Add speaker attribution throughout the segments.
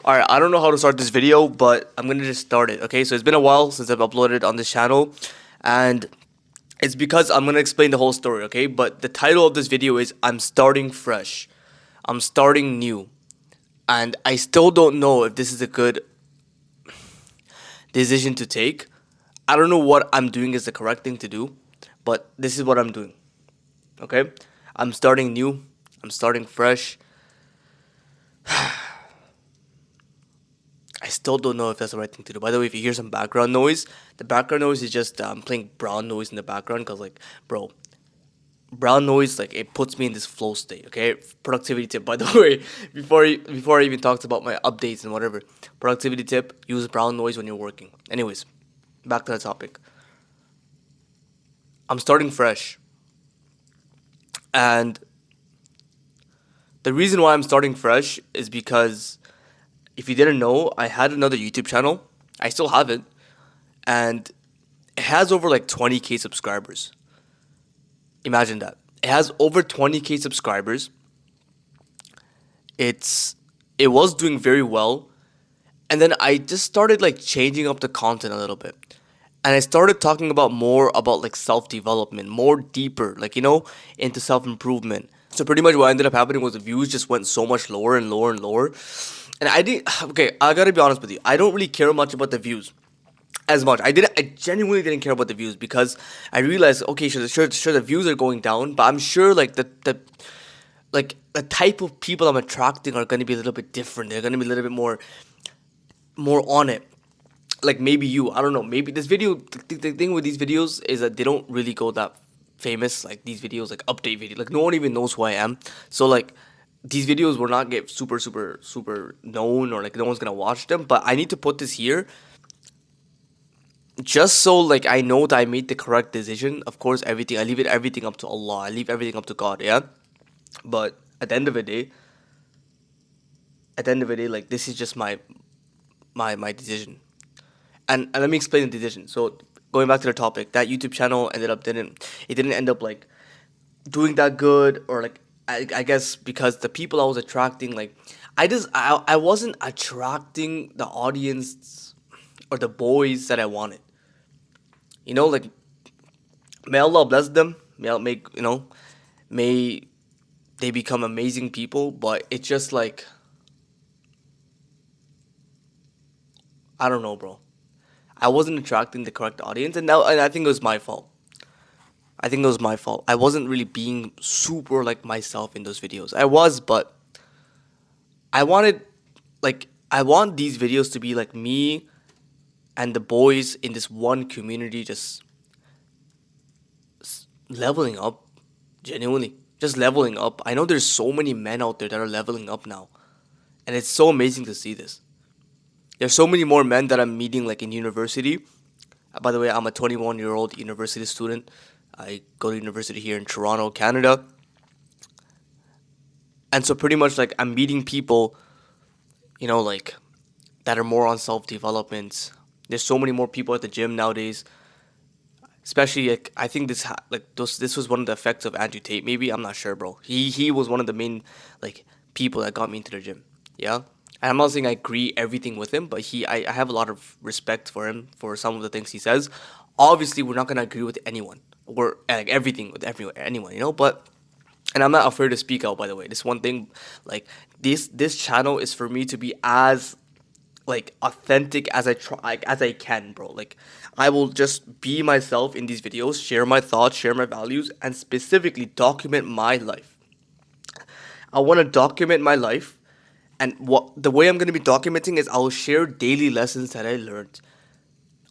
Speaker 1: Alright, I don't know how to start this video, but I'm gonna just start it, okay? So it's been a while since I've uploaded on this channel, and it's because I'm gonna explain the whole story, okay? But the title of this video is I'm starting fresh. I'm starting new. And I still don't know if this is a good decision to take. I don't know what I'm doing is the correct thing to do, but this is what I'm doing, okay? I'm starting new. I'm starting fresh. I still don't know if that's the right thing to do. By the way, if you hear some background noise, the background noise is just playing brown noise in the background because, like, bro, brown noise, like, it puts me in this flow state, okay? Productivity tip, by the way, before I even talked about my updates and whatever. Productivity tip, use brown noise when you're working. Anyways, back to the topic. I'm starting fresh. And the reason why I'm starting fresh is because if you didn't know, I had another YouTube channel. I still have it. And it has over like 20K subscribers. Imagine that. It has over 20K subscribers. It was doing very well. And then I just started like changing up the content a little bit. And I started talking about more about like self-development, more deeper, like into self-improvement. So pretty much what ended up happening was the views just went so much lower and lower and lower. And I didn't okay, I gotta be honest with you. I don't really care much about the views as much. I genuinely didn't care about the views because I realized, okay, sure the views are going down, but I'm sure like the type of people I'm attracting are gonna be a little bit different. They're gonna be a little bit more on it. Like maybe you, I don't know. Maybe this video, the thing with these videos is that they don't really go that famous. Like these videos, like update video, like no one even knows who I am. So like these videos will not get super known, or like no one's gonna watch them. But I need to put this here just so like I know that I made the correct decision. Of course, everything I leave everything up to Allah. I leave everything up to God. Yeah. But at the end of the day, like this is just my decision. And let me explain the decision. So going back to the topic, that YouTube channel didn't end up like doing that good, or like I guess because the people I was attracting, like I wasn't attracting the audience or the boys that I wanted. Like may Allah bless them. May they become amazing people. But it's just like I don't know, bro. I wasn't attracting the correct audience, and I think it was my fault. I think it was my fault. I wasn't really being super like myself in those videos. I was, but I wanted I want these videos to be like me and the boys in this one community just leveling up, genuinely. Just leveling up. I know there's so many men out there that are leveling up now. And it's so amazing to see this. There's so many more men that I'm meeting like in university. By the way, I'm a 21-year-old university student. I go to university here in Toronto, Canada. And so pretty much like I'm meeting people, like that are more on self-development. There's so many more people at the gym nowadays. Especially like I think this was one of the effects of Andrew Tate. Maybe I'm not sure, bro. He was one of the main like people that got me into the gym. Yeah, and I'm not saying I agree everything with him, but I have a lot of respect for him for some of the things he says. Obviously, we're not gonna agree with anyone or like everything with anyone, But and I'm not afraid to speak out. By the way, this one thing, like this channel is for me to be as like authentic as I try as I can, bro. Like I will just be myself in these videos, share my thoughts, share my values, and specifically document my life. I want to document my life, and what the way I'm going to be documenting is I'll share daily lessons that I learned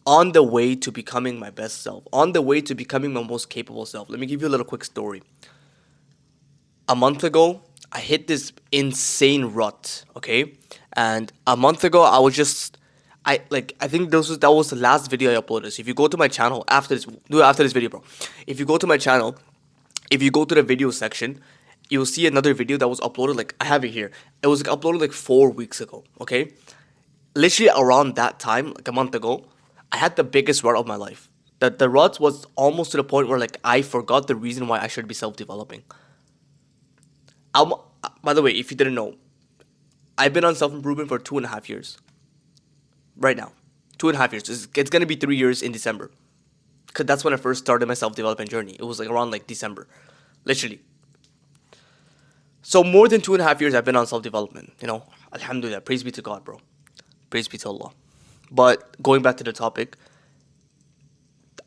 Speaker 1: on the way to becoming my best self, on the way to becoming my most capable self. Let me give you a little quick story. A month ago, I hit this insane rut, okay? And a month ago, I think that was the last video I uploaded. So if you go to my channel do it after this video, bro. If you go to my channel, if you go to the video section, you'll see another video that was uploaded. Like I have it here. It was like, uploaded like 4 weeks ago, okay? Literally around that time, like a month ago, I had the biggest rut of my life. The rut was almost to the point where like I forgot the reason why I should be self developing. I'm, by the way, if you didn't know, I've been on self improvement for 2.5 years right now. 2.5 years. It's gonna be 3 years in December. Cause that's when I first started my self development journey. It was like around like December, literally. So more than 2.5 years I've been on self development. Alhamdulillah. Praise be to God, bro. Praise be to Allah. But going back to the topic,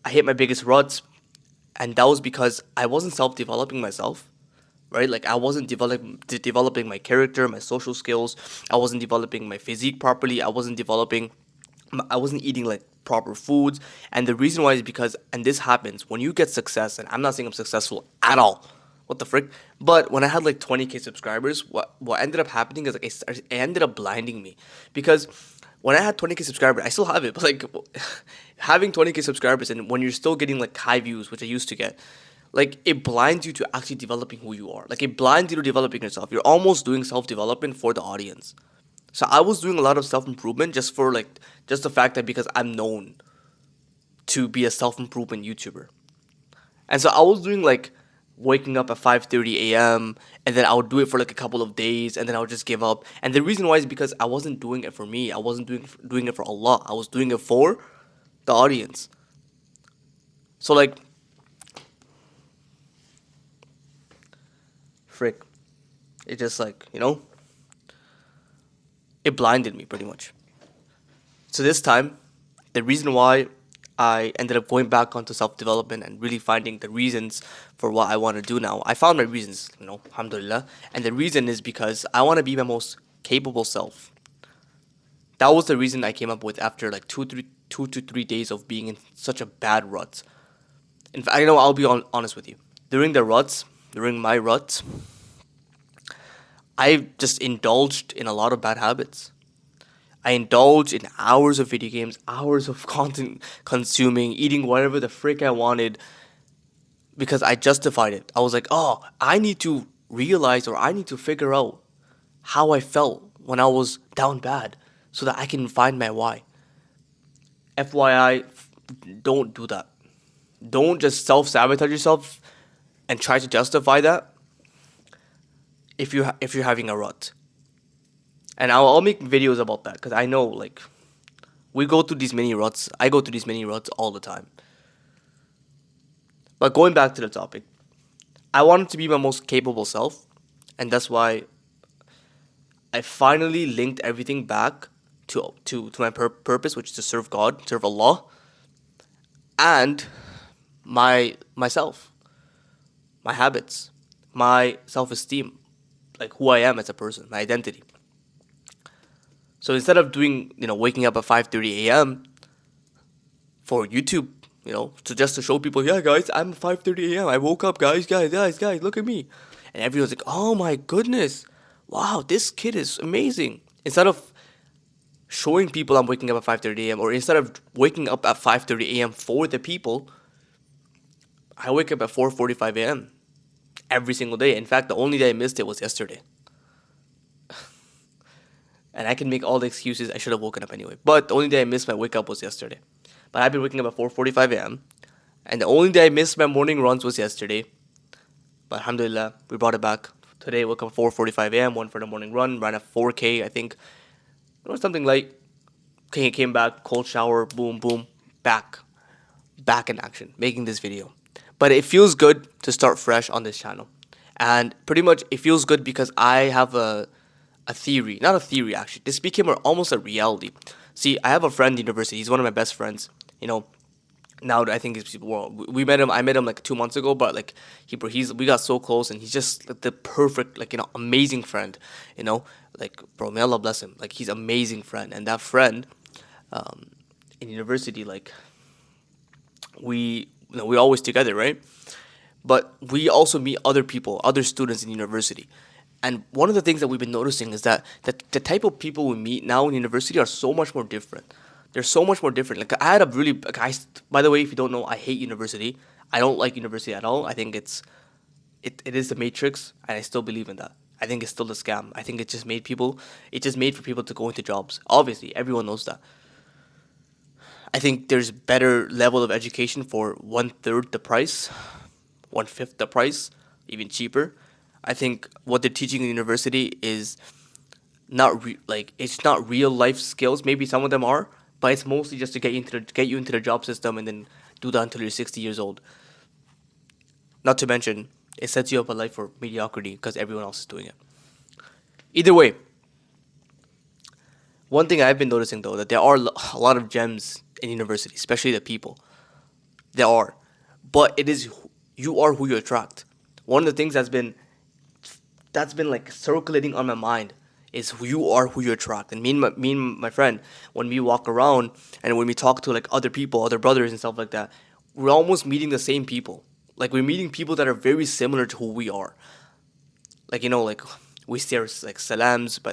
Speaker 1: I hit my biggest ruts, and that was because I wasn't self developing myself, right? Like I wasn't developing my character, my social skills. I wasn't developing my physique properly. I wasn't eating like proper foods. And the reason why is because, and this happens when you get success, and I'm not saying I'm successful at all. What the frick? But when I had like 20K subscribers, what ended up happening is like it ended up blinding me, because when I had 20K subscribers, I still have it, but like having 20K subscribers and when you're still getting like high views, which I used to get, like it blinds you to actually developing who you are. Like it blinds you to developing yourself. You're almost doing self development for the audience. So I was doing a lot of self improvement just for like just the fact that because I'm known to be a self improvement YouTuber. And so I was doing like waking up at 5:30 a.m. and then I would do it for like a couple of days and then I would just give up. And the reason why is because I wasn't doing it for me. I wasn't doing it for Allah. I was doing it for the audience. So like frick. It just like, it blinded me pretty much. So this time, the reason why I ended up going back onto self development and really finding the reasons for what I want to do now. I found my reasons, alhamdulillah. And the reason is because I want to be my most capable self. That was the reason I came up with after like 2 to 3 days of being in such a bad rut. In fact, I'll be honest with you. During my ruts, I just indulged in a lot of bad habits. I indulged in hours of video games, hours of content consuming, eating whatever the frick I wanted because I justified it. I was like, oh, I need to realize or I need to figure out how I felt when I was down bad so that I can find my why. FYI, don't do that. Don't just self sabotage yourself and try to justify that if you're having a rut. And I'll make videos about that because I know like we go through these mini ruts. I go through these mini ruts all the time. But going back to the topic, I wanted to be my most capable self, and that's why I finally linked everything back to my purpose, which is to serve God, serve Allah, and myself, my habits, my self esteem, like who I am as a person, my identity. So instead of waking up at 5:30 a.m. for YouTube, to show people, yeah, guys, I'm 5:30 a.m. I woke up, guys, look at me, and everyone's like, oh my goodness, wow, this kid is amazing. Instead of showing people I'm waking up at 5:30 a.m. or instead of waking up at 5:30 a.m. for the people, I wake up at 4:45 a.m. every single day. In fact, the only day I missed it was yesterday. And I can make all the excuses. I should have woken up anyway. But the only day I missed my wake up was yesterday. But I've been waking up at 4:45 a.m. And the only day I missed my morning runs was yesterday. But alhamdulillah, we brought it back. Today I woke up at 4:45 a.m. Went for the morning run. Ran a 4K, I think. It was something light. Came back, cold shower, boom, boom. Back in action, making this video. But it feels good to start fresh on this channel. And pretty much it feels good because I have a theory, not a theory actually. This became almost a reality. See, I have a friend in university. He's one of my best friends. Now I think we met him. I met him like 2 months ago, but like we got so close, and he's just like the perfect amazing friend. Like bro, may Allah bless him. Like he's amazing friend, and that friend, in university, like we always together, right? But we also meet other people, other students in university. And one of the things that we've been noticing is that the type of people we meet now in university are so much more different. They're so much more different. Like I had a really, like by the way, if you don't know, I hate university. I don't like university at all. I think it is the matrix, and I still believe in that. I think it's still a scam. I think it just made for people to go into jobs. Obviously, everyone knows that. I think there's better level of education for 1/3 the price, 1/5 the price, even cheaper. I think what they're teaching in university is like it's not real life skills. Maybe some of them are, but it's mostly just to get you into the job system and then do that until you're 60 years old. Not to mention, it sets you up a life for mediocrity because everyone else is doing it. Either way, one thing I've been noticing though that there are a lot of gems in university, especially the people. There are, but it is you are who you attract. One of the things that's been like circulating on my mind is who you are who you attract. And me and my friend, when we walk around and when we talk to like other people, other brothers and stuff like that, we're almost meeting the same people. Like we're meeting people that are very similar to who we are. Like like we say like salams. By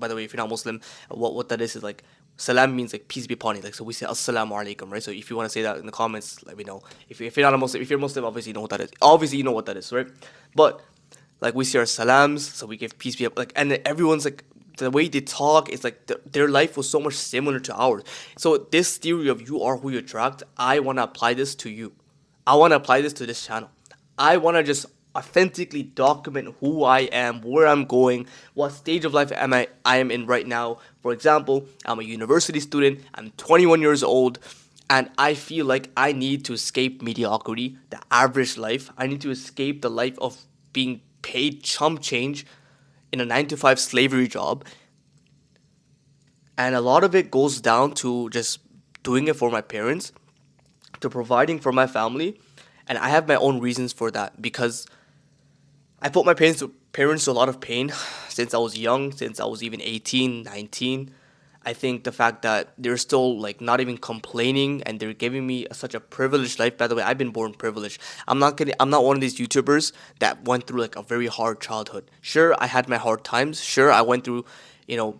Speaker 1: the way, if you're not Muslim, what that is like salam means like peace be upon you. Like so we say assalamu alaikum, right? So if you want to say that in the comments, let me know. If you're not a Muslim, if you're Muslim, obviously you know what that is. Obviously you know what that is, right? But like we say our salams, so we give peace be up. Like and then everyone's like the way they talk is like their life was so much similar to ours. So this theory of you are who you attract, I want to apply this to you. I want to apply this to this channel. I want to just authentically document who I am, where I'm going, what stage of life I am in right now. For example, I'm a university student, I'm 21 years old, and I feel like I need to escape mediocrity, the average life. I need to escape the life of being paid chump change in a 9 to 5 slavery job. And a lot of it goes down to just doing it for my parents, to providing for my family. And I have my own reasons for that because I put my parents to a lot of pain since I was young, since I was even 18, 19. I think the fact that they're still like not even complaining and they're giving me such a privileged life. By the way, I've been born privileged. I'm not one of these YouTubers that went through like a very hard childhood. Sure, I had my hard times. Sure, I went through, you know,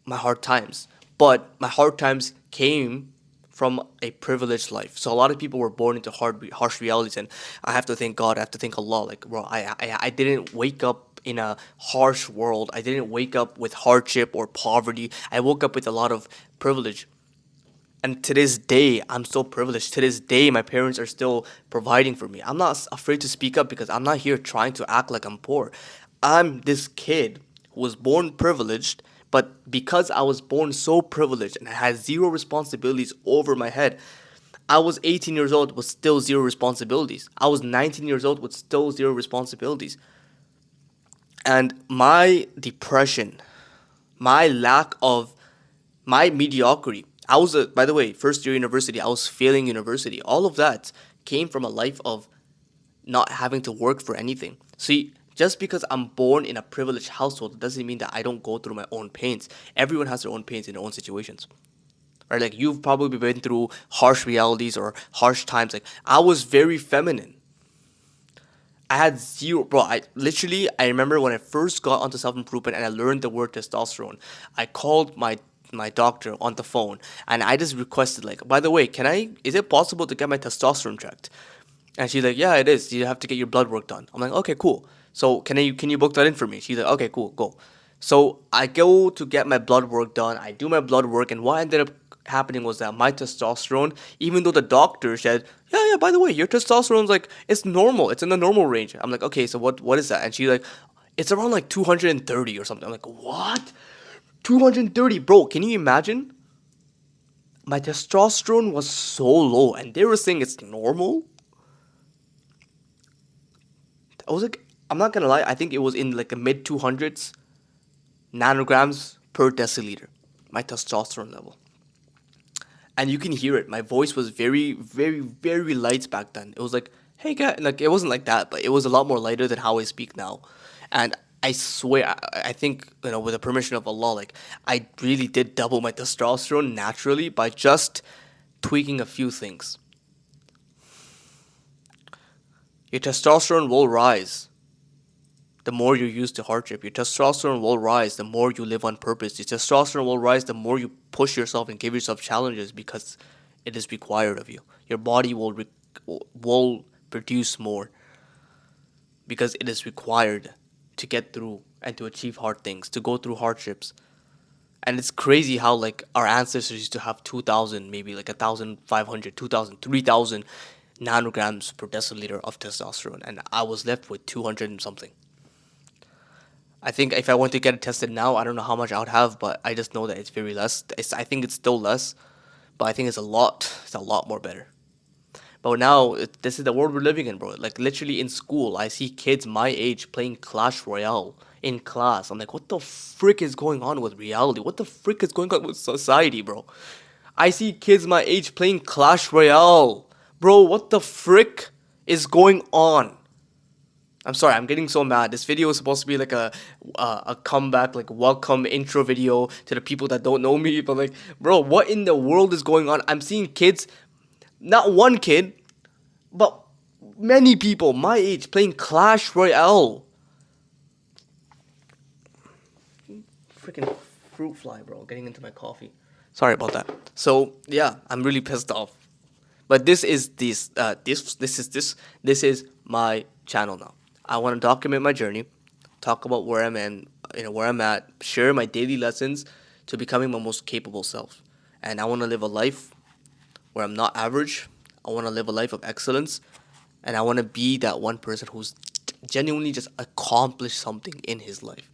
Speaker 1: my hard times. But my hard times came from a privileged life. So a lot of people were born into harsh realities, and I have to thank God. I have to thank Allah. Like, bro, I didn't wake up in a harsh world. I didn't wake up with hardship or poverty. I woke up with a lot of privilege. And to this day, I'm so privileged. To this day, my parents are still providing for me. I'm not afraid to speak up because I'm not here trying to act like I'm poor. I'm this kid who was born privileged, but because I was born so privileged and I had zero responsibilities over my head, I was 18 years old with still zero responsibilities. I was 19 years old with still zero responsibilities. And my depression, my lack of my mediocrity. I was by the way, first year university, I was failing university. All of that came from a life of not having to work for anything. See, just because I'm born in a privileged household doesn't mean that I don't go through my own pains. Everyone has their own pains in their own situations. Right? Like you've probably been through harsh realities or harsh times. Like I was very feminine. I had zero, bro. I remember when I first got onto self improvement and I learned the word testosterone. I called my doctor on the phone and I just requested like, by the way, is it possible to get my testosterone checked? And she's like, yeah, it is. You have to get your blood work done. I'm like, okay, cool. So can you book that in for me? She's like, okay, cool, go. So I go to get my blood work done. I do my blood work, and what ended up happening was that my testosterone, even though the doctor said, yeah, by the way, your testosterone's like it's normal. It's in the normal range. I'm like, okay, so what is that? And she's like, it's around like 230 or something. I'm like, what? 230, bro? Can you imagine? My testosterone was so low, and they were saying it's normal. I was like, I'm not gonna lie, I think it was in like the mid 200s nanograms per deciliter, my testosterone level. And you can hear it. My voice was very, very, very light back then. It was like, hey, guy, like it wasn't like that, but it was a lot more lighter than how I speak now. And I swear, I think, with the permission of Allah, like I really did double my testosterone naturally by just tweaking a few things. Your testosterone will rise the more you're used to hardship. Your testosterone will rise the more you live on purpose. Your testosterone will rise the more you push yourself and give yourself challenges because it is required of you. Your body will produce more because it is required to get through and to achieve hard things, to go through hardships. And it's crazy how like our ancestors used to have 2,000, maybe like 1,500, 2,000, 3,000 nanograms per deciliter of testosterone, and I was left with 200 and something. I think if I went to get it tested now, I don't know how much I would have, but I just know that it's very less. I think it's still less, but I think it's a lot more better. But now this is the world we're living in, bro. Like literally in school, I see kids my age playing Clash Royale in class. I'm like, what the frick is going on with reality? What the frick is going on with society, bro? I see kids my age playing Clash Royale, bro. What the frick is going on? I'm sorry, I'm getting so mad. This video is supposed to be like a comeback, like welcome intro video to the people that don't know me. But like, bro, what in the world is going on? I'm seeing kids, not one kid, but many people my age playing Clash Royale. Freaking fruit fly, bro, getting into my coffee. Sorry about that. So yeah, I'm really pissed off. But this is my channel now. I want to document my journey, talk about where I'm in, where I'm at, share my daily lessons to becoming my most capable self. And I want to live a life where I'm not average. I want to live a life of excellence, and I want to be that one person who's genuinely just accomplished something in his life.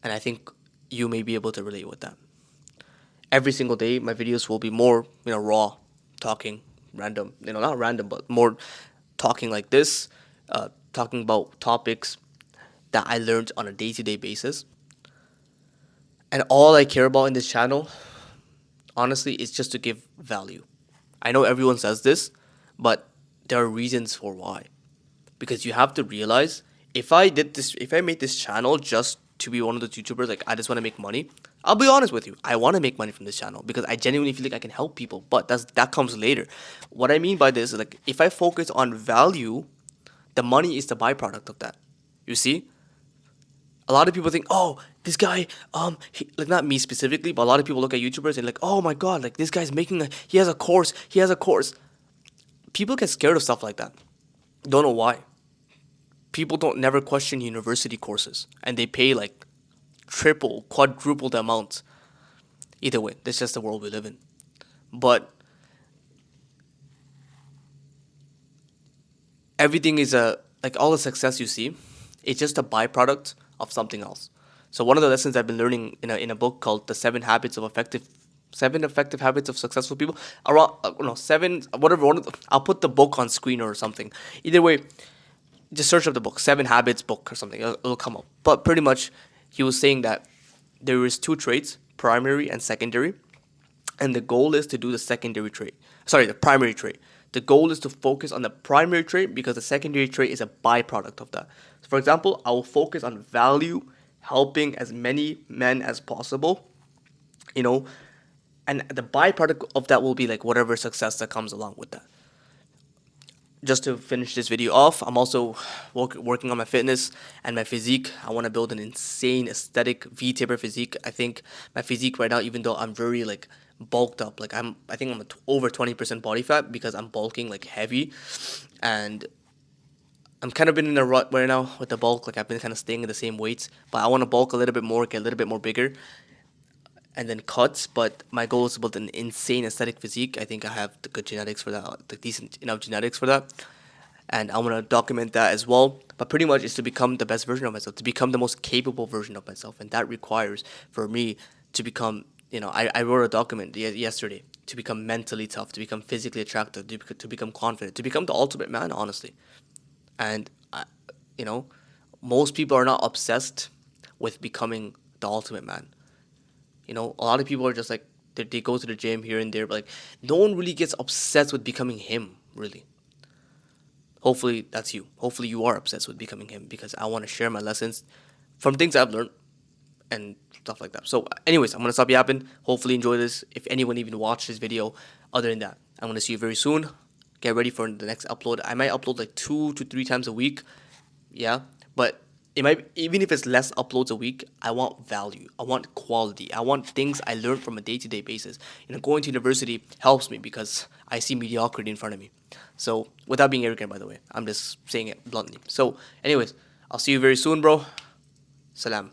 Speaker 1: And I think you may be able to relate with that. Every single day, my videos will be more, raw, talking, random, not random, but more talking like this, talking about topics that I learned on a day to day basis. And all I care about in this channel, honestly, is just to give value. I know everyone says this, but there are reasons for why. Because you have to realize if I made this channel just to be one of those YouTubers, like I just want to make money, I'll be honest with you, I want to make money from this channel because I genuinely feel like I can help people, but that comes later. What I mean by this is like if I focus on value, the money is the byproduct of that. You see? A lot of people think, oh, this guy, like not me specifically, but a lot of people look at YouTubers and like, oh my god, like this guy's he has a course, People get scared of stuff like that. Don't know why. People don't never question university courses, and they pay like triple, quadruple the amount. Either way, this is just the world we live in. But everything is like all the success you see, it's just a byproduct of something else. So one of the lessons I've been learning in a book called The Seven Effective Habits of Successful People. Around no seven whatever I'll put the book on screen or something. Either way, just search up the book, Seven Habits book or something. It'll come up. But pretty much, he was saying that there is two traits, primary and secondary, and the goal is to do the secondary trait. Sorry, the primary trait. The goal is to focus on the primary trait because the secondary trait is a byproduct of that. So for example, I will focus on value, helping as many men as possible, you know, and the byproduct of that will be like whatever success that comes along with that. Just to finish this video off, I'm also working on my fitness and my physique. I want to build an insane aesthetic V-taper physique. I think my physique right now, even though I'm very like bulked up, like I think I'm over 20% body fat because I'm bulking like heavy, and I'm kind of been in a rut right now with the bulk. Like I've been kind of staying in the same weights, but I want to bulk a little bit more, get a little bit more bigger, and then cuts. But my goal is to build an insane aesthetic physique. I think I have the good genetics for that, the decent enough genetics for that, and I want to document that as well. But pretty much, is to become the best version of myself, to become the most capable version of myself, and that requires for me to become. I wrote a document yesterday to become mentally tough, to become physically attractive, to become confident, to become the ultimate man. Honestly, and you know, most people are not obsessed with becoming the ultimate man. A lot of people are just like they go to the gym here and there, but like no one really gets obsessed with becoming him. Really, hopefully that's you. Hopefully you are obsessed with becoming him because I want to share my lessons from things I've learned and stuff like that. So, anyways, I'm gonna stop yapping. Hopefully, enjoy this. If anyone even watched this video, other than that, I'm gonna see you very soon. Get ready for the next upload. I might upload like 2 to 3 times a week. Yeah, but it might even if it's less uploads a week. I want value. I want quality. I want things I learn from a day-to-day basis. Going to university helps me because I see mediocrity in front of me. So, without being arrogant, by the way, I'm just saying it bluntly. So, anyways, I'll see you very soon, bro. Salam.